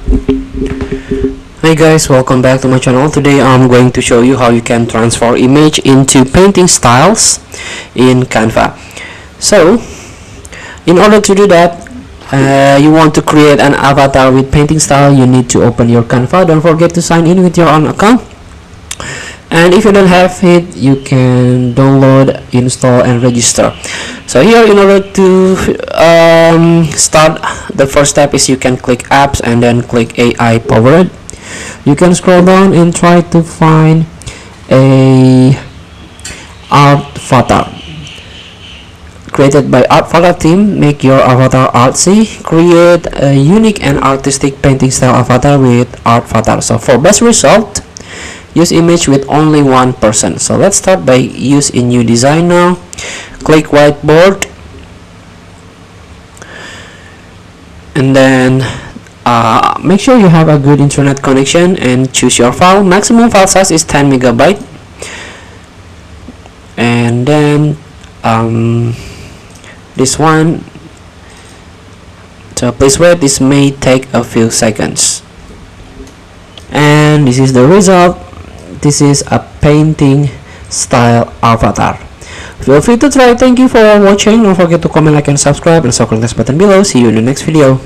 Hi guys, welcome back to my channel. Today I'm going to show you how you can transfer image into painting styles in Canva. So in order to do that, you want to create an avatar with painting style, you need to open your Canva. Don't forget to sign in with your own account, and if you don't have it, you can download, install and register. So here, in order to start, the first step is you can click apps and then click AI powered. You can scroll down and try to find a art avatar created by art avatar team. Make your avatar artsy. Create a unique and artistic painting style avatar with art avatar. So for best result, use image with only one person. So let's start by use a new design now. Click whiteboard and then make sure you have a good internet connection and choose your file. Maximum file size is 10 megabyte, and then this one, so please wait, this may take a few seconds. And this is the result. This is a painting style avatar. Feel free to try. Thank you for watching. Don't forget to comment, like and subscribe, and click this button below. See you in the next video.